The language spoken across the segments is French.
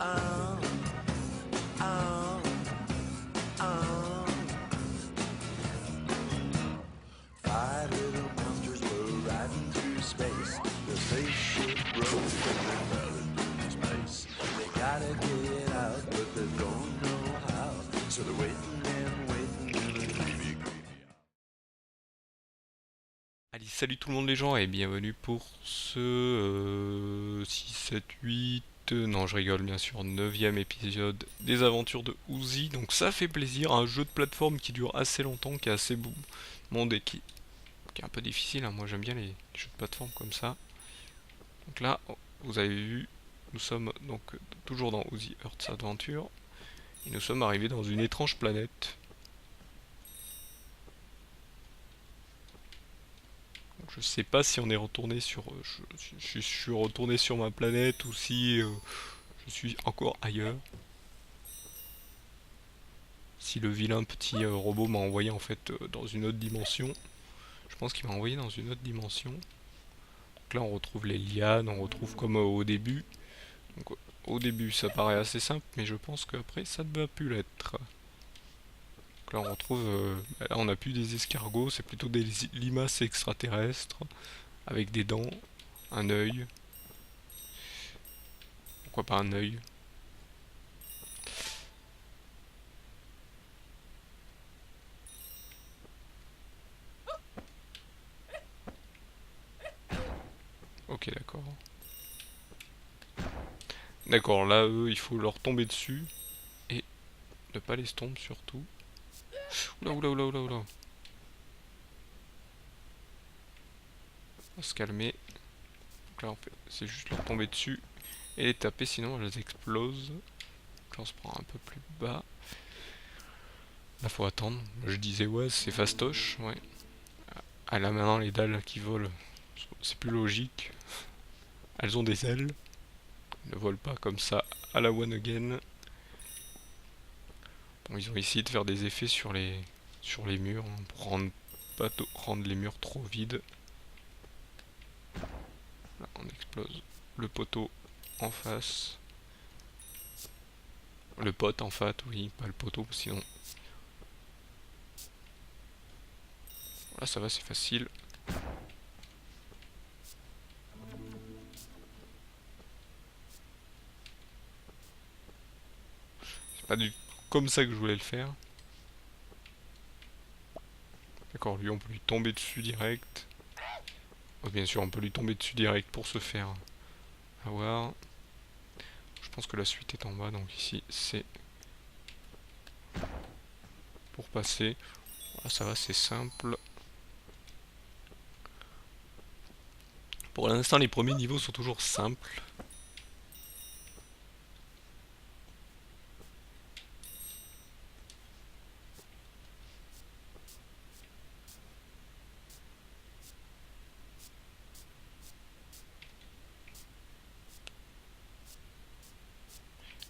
Oh, oh, oh. Five little monsters were riding through space. The spaceship broke and they fell into space. They gotta get out, but they don't know how. So they're waiting and waiting in a creepy, creepy house. Allez, salut tout le monde les gens et bienvenue pour ce 6, 7, 8, non je rigole bien sûr, neuvième épisode des aventures de Uzi. Donc ça fait plaisir, un jeu de plateforme qui dure assez longtemps, qui est assez beau, monde et qui est un peu difficile, hein. Moi j'aime bien les jeux de plateforme comme ça. Donc là, vous avez vu, nous sommes donc toujours dans Uzi Earth's Adventure et nous sommes arrivés dans une étrange planète. Donc, je sais pas si on est retourné sur, je suis retourné sur ma planète ou si je suis encore ailleurs. Si le vilain petit robot m'a envoyé en fait dans une autre dimension. Je pense qu'il m'a envoyé dans une autre dimension. Donc là on retrouve les lianes, on retrouve comme au début. Donc au début ça paraît assez simple, mais je pense qu'après ça ne va plus l'être. Donc là on retrouve, là on n'a plus des escargots, c'est plutôt des limaces extraterrestres avec des dents, un œil. Pourquoi pas un œil? Ok, d'accord. D'accord, là eux il faut leur tomber dessus et ne pas les stomp surtout. Oula oula oula oula oula. On va se calmer. Donc là, c'est juste leur tomber dessus et les taper, sinon elles explosent. Donc là, on se prend un peu plus bas. Là, faut attendre. Je disais, ouais, c'est fastoche, ouais. Ah là, maintenant, les dalles qui volent, c'est plus logique. Elles ont des ailes. Elles ne volent pas comme ça à la one again. Bon, ils ont essayé de faire des effets sur les murs, hein, pour rendre les murs trop vides. Là, on explose le poteau en face. Le pote en fait, oui, pas le poteau, sinon. Là, ça va, c'est facile. C'est pas du comme ça que je voulais le faire. D'accord, lui, on peut lui tomber dessus direct. Oh, bien sûr, on peut lui tomber dessus direct pour se faire avoir. Je pense que la suite est en bas, donc ici, c'est pour passer. Voilà, ça va, c'est simple. Pour l'instant, les premiers niveaux sont toujours simples.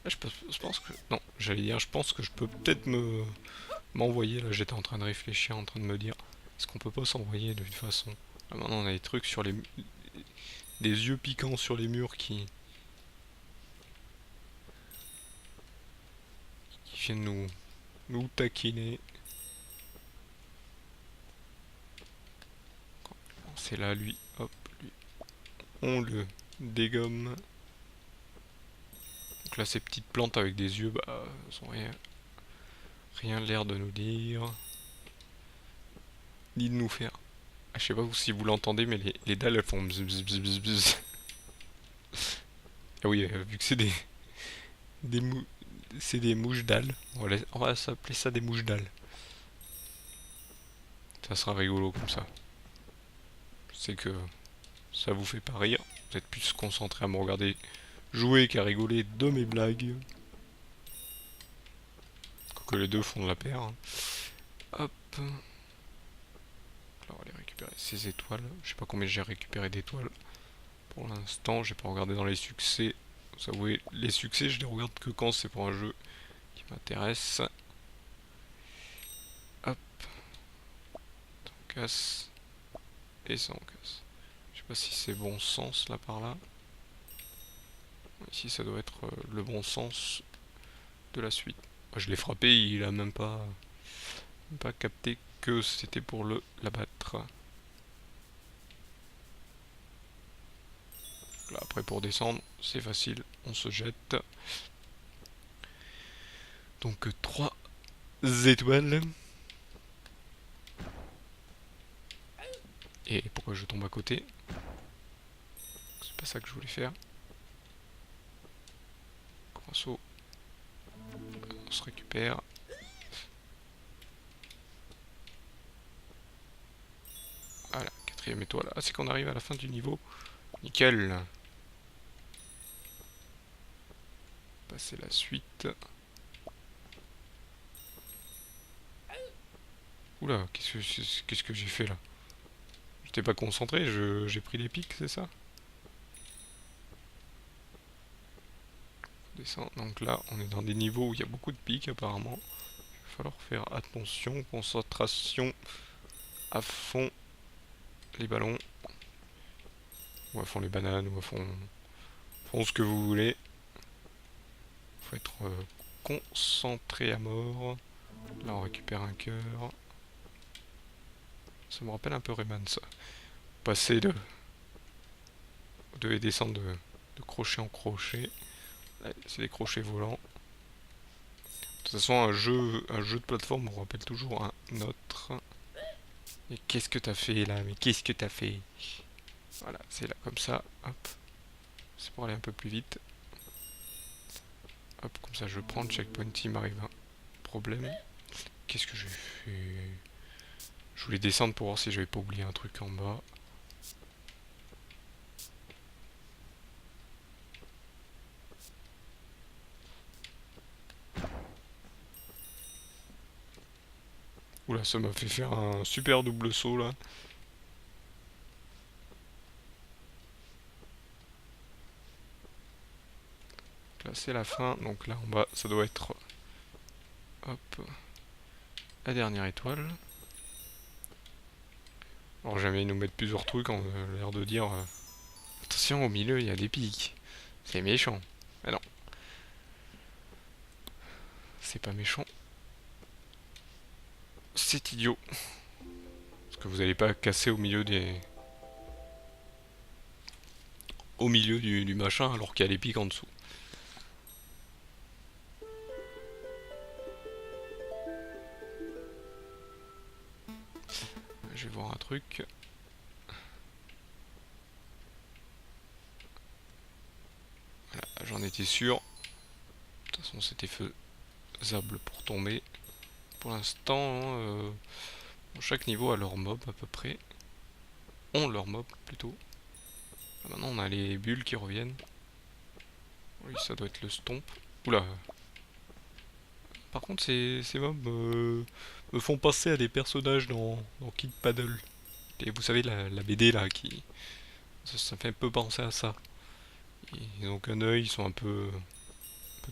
Là, je pense que... Non, j'allais dire, je pense que je peux peut-être m'envoyer. Là, j'étais en train de réfléchir, en train de me dire, est-ce qu'on peut pas s'envoyer d'une façon? Là, maintenant, on a des trucs sur les... Des yeux piquants sur les murs qui viennent nous taquiner. C'est là, lui, hop, lui. On le dégomme. Donc là, ces petites plantes avec des yeux, bah, elles ont rien l'air de nous dire, ni de nous faire. Ah, je sais pas si vous l'entendez, mais les dalles, elles font bzz, bzz, bzz, bzz, bzz. Ah oui, vu que des, mou c'est des mouches dalles, on va s'appeler ça des mouches dalles. Ça sera rigolo comme ça. Je sais que ça vous fait pas rire, vous êtes plus concentré à me regarder jouer qu'à rigoler de mes blagues. Que les deux font de la paire, hein. Hop. Alors, on va aller récupérer ces étoiles. Je sais pas combien j'ai récupéré d'étoiles. Pour l'instant, j'ai pas regardé dans les succès. Vous savez, les succès, je les regarde que quand c'est pour un jeu qui m'intéresse. Hop, on casse. Et ça, on casse. Je sais pas si c'est bon sens là par là. Ici ça doit être le bon sens de la suite. Je l'ai frappé, il a même pas capté que c'était pour l'abattre. Là, après pour descendre, c'est facile, on se jette. Donc 3 étoiles. Et pourquoi je tombe à côté? C'est pas ça que je voulais faire. Grand saut. On se récupère. Voilà, 4ème étoile. Ah, c'est qu'on arrive à la fin du niveau. Nickel. Passer la suite. Oula, qu'est-ce que j'ai fait là? J'étais pas concentré, j'ai pris des pics, c'est ça? Descend. Donc là, on est dans des niveaux où il y a beaucoup de pics apparemment. Il va falloir faire attention, concentration à fond les ballons. Ou à fond les bananes, ou à fond ce que vous voulez. Faut être concentré à mort. Là, on récupère un cœur. Ça me rappelle un peu Rayman, ça. Passer de... Vous devez descendre de crochet en crochet. C'est des crochets volants. De toute façon, un jeu de plateforme, on rappelle toujours un autre. Et qu'est-ce que t'as fait là? Mais qu'est-ce que t'as fait? Voilà, c'est là comme ça. Hop. C'est pour aller un peu plus vite. Hop, comme ça je prends le checkpoint. Il m'arrive un problème. Qu'est-ce que j'ai fait? Je voulais descendre pour voir si j'avais pas oublié un truc en bas. Oula, ça m'a fait faire un super double saut là. Là c'est la fin, donc là en bas ça doit être hop la dernière étoile. Alors jamais ils nous mettent plusieurs trucs, on a l'air de dire attention au milieu il y a des pics. C'est méchant. Mais non. C'est pas méchant. C'est idiot. Parce que vous n'allez pas casser au milieu du machin alors qu'il y a les pics en dessous. Je vais voir un truc. Voilà, j'en étais sûr. De toute façon, c'était faisable pour tomber. Pour l'instant, chaque niveau a leur mob à peu près. Ont leur mob plutôt. Ah, maintenant, on a les bulles qui reviennent. Oui, ça doit être le stomp. Oula. Par contre, ces mobs me font penser à des personnages dans Kid Paddle. Et vous savez, la BD là, ça fait un peu penser à ça. Ils ont qu'un œil, ils sont un peu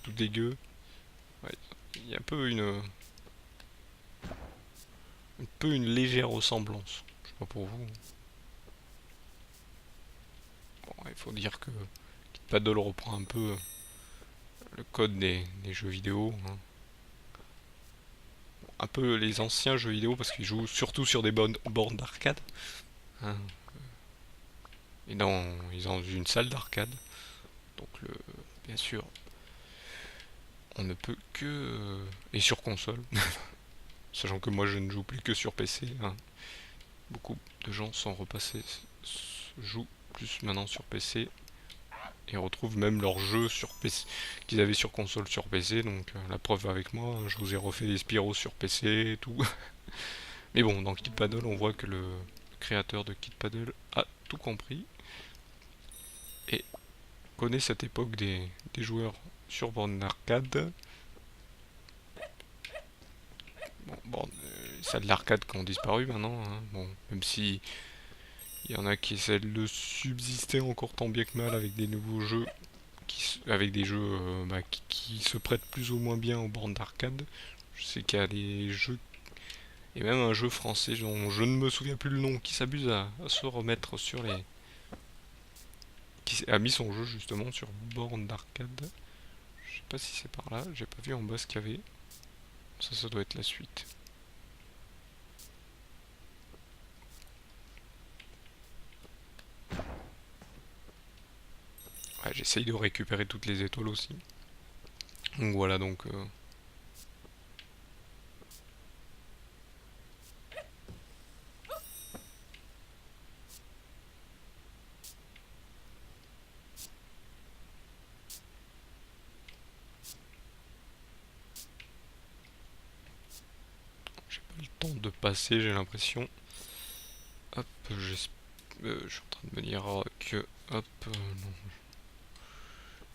tout dégueux. Ouais, il y a un peu une légère ressemblance. Je sais pas pour vous. Bon, il faut dire que Kid Paddle reprend un peu le code des jeux vidéo. Hein. Un peu les anciens jeux vidéo parce qu'ils jouent surtout sur des bornes d'arcade. Hein. Et ils ont une salle d'arcade. Donc bien sûr, on ne peut que... et sur console. Sachant que moi je ne joue plus que sur PC. Hein. Beaucoup de gens sont repassés, jouent plus maintenant sur PC. Et retrouvent même leurs jeux sur PC qu'ils avaient sur console sur PC. Donc la preuve avec moi, hein, je vous ai refait des Spyro sur PC et tout. Mais bon, dans Kid Paddle, on voit que le créateur de Kid Paddle a tout compris. Et connaît cette époque des joueurs sur borne d'arcade. Bon, les salles d'arcade qui ont disparu maintenant. Hein. Bon, même si il y en a qui essaient de subsister encore tant bien que mal avec des nouveaux jeux, avec des jeux qui se prêtent plus ou moins bien aux bornes d'arcade. Je sais qu'il y a des jeux, et même un jeu français dont je ne me souviens plus le nom, qui s'abuse à se remettre sur qui a mis son jeu justement sur borne d'arcade. Je sais pas si c'est par là, j'ai pas vu en bas ce qu'il y avait. Ça doit être la suite. Ouais, j'essaye de récupérer toutes les étoiles aussi. Donc voilà, donc... j'ai pas eu le temps de passer, j'ai l'impression. Hop, je suis en train de me dire que... Hop, non.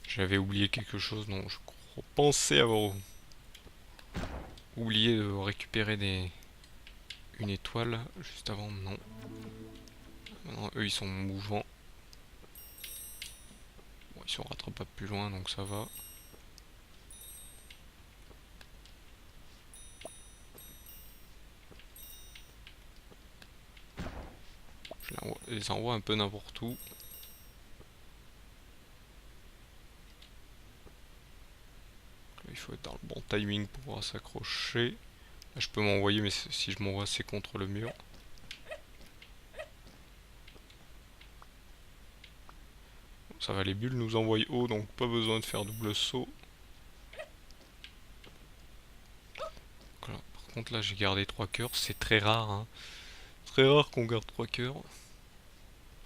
J'avais oublié quelque chose, non, je pensais avoir oublié de récupérer une étoile juste avant, non. Maintenant, eux, ils sont mouvants. Bon, ils sont rattrapables plus loin, donc ça va. Je les envoie un peu n'importe où. Là, il faut être dans le bon timing pour pouvoir s'accrocher. Là, je peux m'envoyer, mais si je m'envoie, c'est contre le mur. Ça va, les bulles nous envoient haut, donc pas besoin de faire double saut. Voilà. Par contre, là, j'ai gardé 3 cœurs. C'est très rare, hein. Très rare qu'on garde 3 cœurs.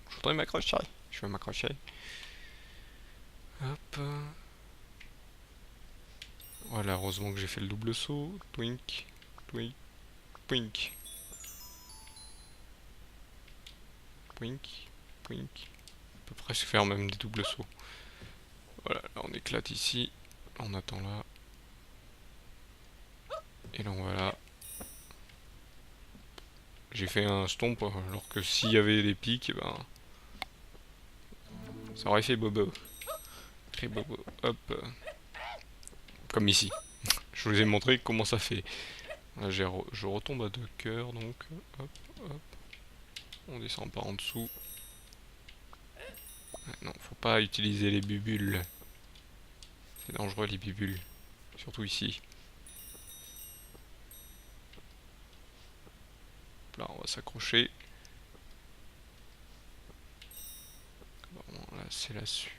Je voudrais m'accrocher. Je vais m'accrocher. Hop. Voilà, heureusement que j'ai fait le double saut. Twink, twink, twink. Twink, twink. On peut presque faire même des doubles sauts. Voilà, là on éclate ici. On attend là. Et là voilà. J'ai fait un stomp alors que s'il y avait des pics, ben ça aurait fait bobo. Très bobo. Hop. Comme ici. Je vous ai montré comment ça fait. Là, je retombe à 2 cœurs donc. Hop, hop. On descend par en dessous. Non, faut pas utiliser les bubules. C'est dangereux les bubules. Surtout ici. Là, on va s'accrocher. Bon, là, c'est la suite.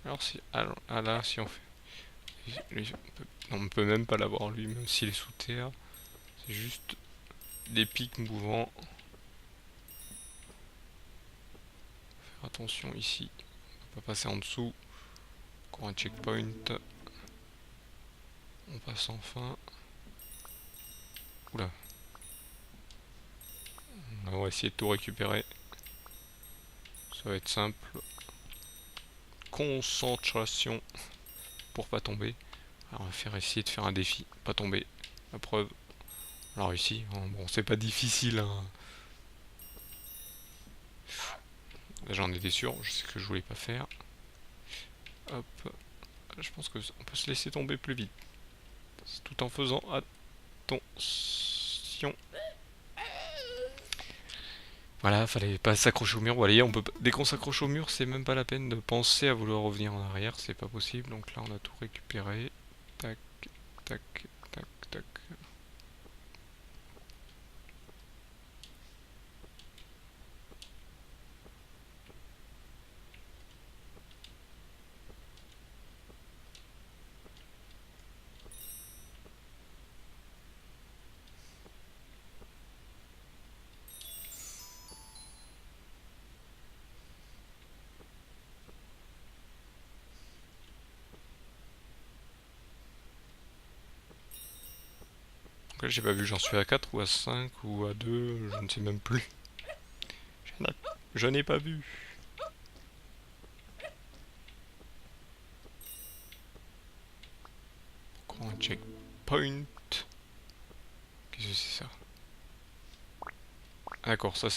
Alors, si. Alors, ah là, si on fait. On peut même pas l'avoir lui, même s'il est sous terre. C'est juste des pics mouvants. Faire attention ici. On peut pas passer en dessous. Encore un checkpoint. On passe enfin. Oula. On va essayer de tout récupérer. Ça va être simple. Concentration pour pas tomber. Alors on va essayer de faire un défi. Pas tomber. La preuve. On a réussi. Bon, c'est pas difficile. Hein. Là j'en étais sûr. Je sais que je voulais pas faire. Hop. Je pense qu'on peut se laisser tomber plus vite. Tout en faisant attention. Voilà, fallait pas s'accrocher au mur. Voilà, dès qu'on s'accroche au mur, c'est même pas la peine de penser à vouloir revenir en arrière, c'est pas possible. Donc là, on a tout récupéré. Tac, tac, tac, tac. Donc là, j'ai pas vu, j'en suis à 4 ou à 5 ou à 2, je ne sais même plus. Je n'ai pas vu. Encore un checkpoint. Qu'est-ce que c'est ça? Ah, d'accord, ça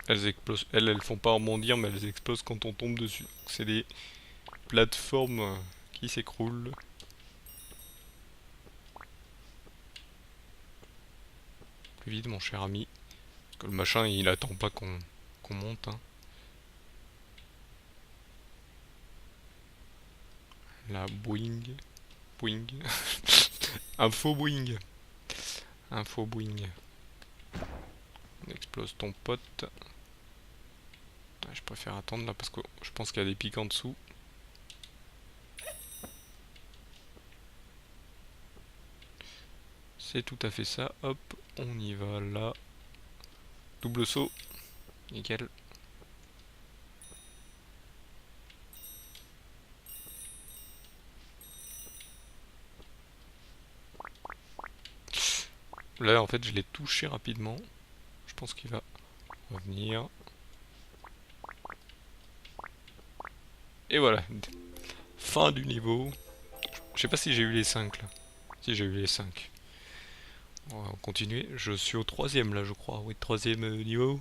Elles explosent. Elles font pas rebondir, mais elles explosent quand on tombe dessus. C'est des plateformes qui s'écroulent. Plus vite, mon cher ami. Parce que le machin, il attend pas qu'on monte. Hein. La Boeing. Boeing. Un faux Boeing. Un faux Boeing. On explose ton pote. Je préfère attendre là parce que je pense qu'il y a des pics en dessous. C'est tout à fait ça. Hop, on y va là. Double saut. Nickel. Là, en fait, je l'ai touché rapidement. Je pense qu'il va revenir. Et voilà. Fin du niveau. Je sais pas si j'ai eu les 5 là. Si j'ai eu les 5. On va continuer. Je suis au 3ème là, je crois. Oui, 3ème niveau.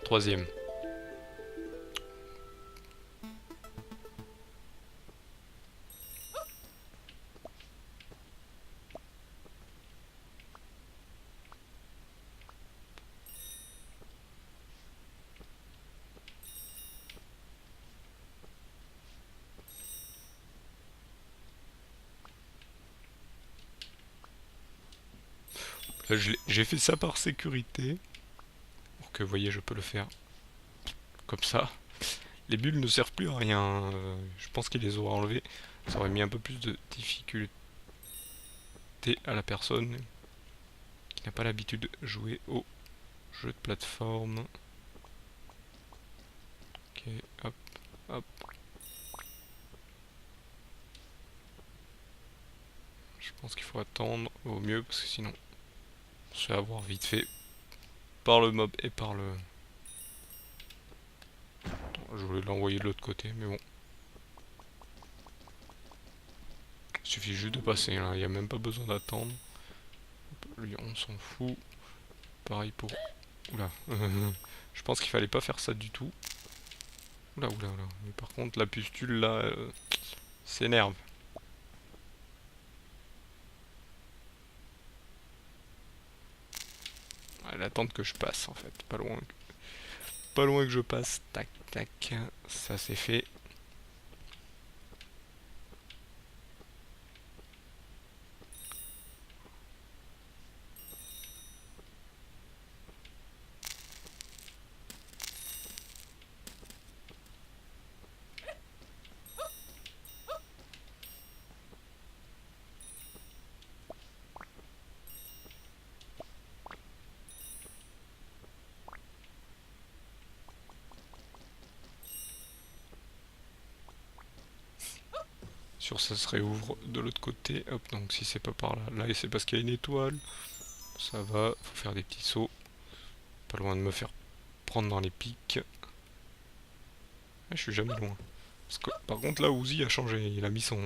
Troisième. J'ai fait ça par sécurité. Pour que vous voyez, je peux le faire comme ça. Les bulles ne servent plus à rien. Je pense qu'il les aura enlevées. Ça aurait mis un peu plus de difficulté à la personne qui n'a pas l'habitude de jouer au jeu de plateforme. Ok, hop, hop. Je pense qu'il faut attendre au mieux parce que sinon on se fait avoir vite fait par le mob et par le... Je voulais l'envoyer de l'autre côté mais bon. Il suffit juste de passer là, il n'y a même pas besoin d'attendre. Lui on s'en fout. Pareil pour... Oula. Je pense qu'il fallait pas faire ça du tout. Oula, oula, oula. Mais par contre la pustule là s'énerve. Elle attend que je passe en fait, pas loin. Pas loin que je passe. Tac, tac. Ça c'est fait. Sur ça se réouvre de l'autre côté. Hop, donc si c'est pas par là. Là, c'est parce qu'il y a une étoile. Ça va, faut faire des petits sauts. Pas loin de me faire prendre dans les pics. Ah, je suis jamais loin. Parce que, par contre, là, Uzi a changé. Il a mis son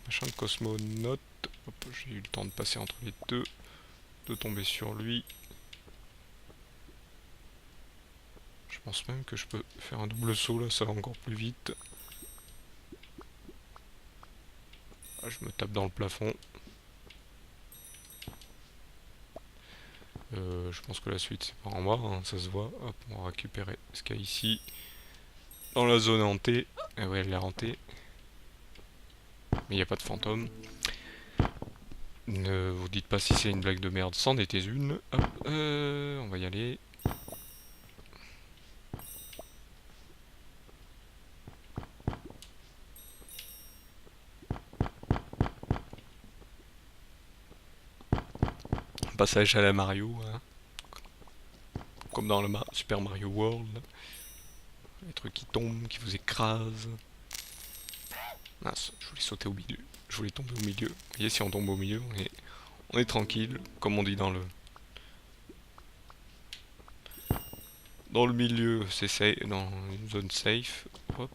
machin de cosmonaute. Hop, j'ai eu le temps de passer entre les deux. De tomber sur lui. Je pense même que je peux faire un double saut là, ça va encore plus vite. Ah, je me tape dans le plafond. Je pense que la suite c'est par en bas, hein, ça se voit. Hop, on va récupérer ce qu'il y a ici. Dans la zone hantée. Ah ouais, elle est hantée. Mais il n'y a pas de fantôme. Ne vous dites pas si c'est une blague de merde, c'en était une. Hop, on va y aller. Passage à la Mario, hein. Comme dans le Super Mario World. Les trucs qui tombent, qui vous écrasent. Mince, je voulais sauter au milieu. Je voulais tomber au milieu. Vous voyez, si on tombe au milieu, on est tranquille, comme on dit dans le... Dans le milieu, c'est safe, dans une zone safe. Hop.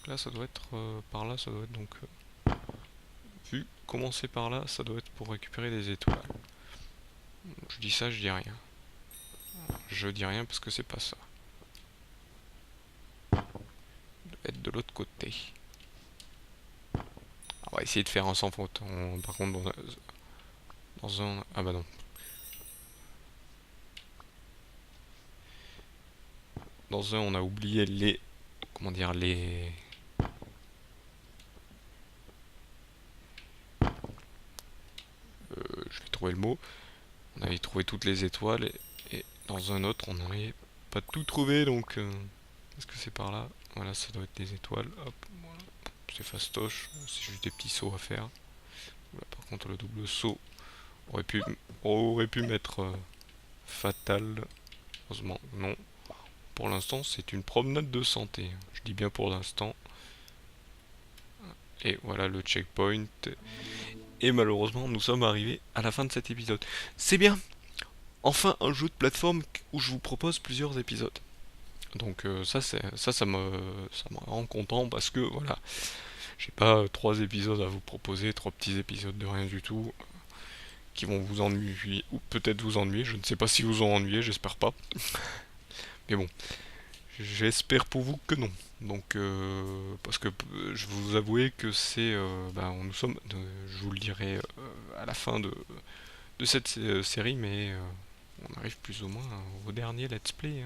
Là ça doit être par là, ça doit être donc vu commencer par là, ça doit être pour récupérer des étoiles. Je dis ça, je dis rien. Je dis rien parce que c'est pas ça. Ça doit être de l'autre côté. On va essayer de faire un sans faute. Par contre dans un... Ah bah non. Dans un on a oublié les... Comment dire les... je vais trouver le mot. On avait trouvé toutes les étoiles et dans un autre on n'avait pas tout trouvé donc est-ce que c'est par là? Voilà, ça doit être des étoiles. Hop, voilà. C'est fastoche, c'est juste des petits sauts à faire. Là, par contre le double saut aurait pu mettre fatal. Heureusement non. Pour l'instant c'est une promenade de santé. Je dis bien pour l'instant. Et voilà le checkpoint. Et malheureusement nous sommes arrivés à la fin de cet épisode. C'est bien. Enfin un jeu de plateforme où je vous propose plusieurs épisodes. Donc ça me rend content parce que voilà, j'ai pas trois épisodes à vous proposer, trois petits épisodes de rien du tout qui vont vous ennuyer ou peut-être vous ennuyer. Je ne sais pas si vous ont ennuyé, j'espère pas. Mais bon, j'espère pour vous que non. Donc parce que je vais vous avouer que c'est nous sommes je vous le dirai à la fin de cette série, mais on arrive plus ou moins au dernier let's play.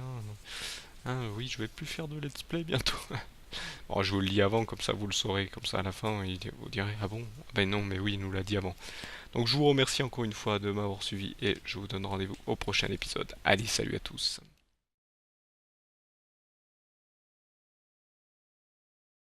Hein, oui, je vais plus faire de let's play bientôt. Bon, je vous le dis avant, comme ça vous le saurez, comme ça à la fin vous direz ah bon? Ben non, mais oui, il nous l'a dit avant. Donc je vous remercie encore une fois de m'avoir suivi et je vous donne rendez-vous au prochain épisode. Allez, salut à tous.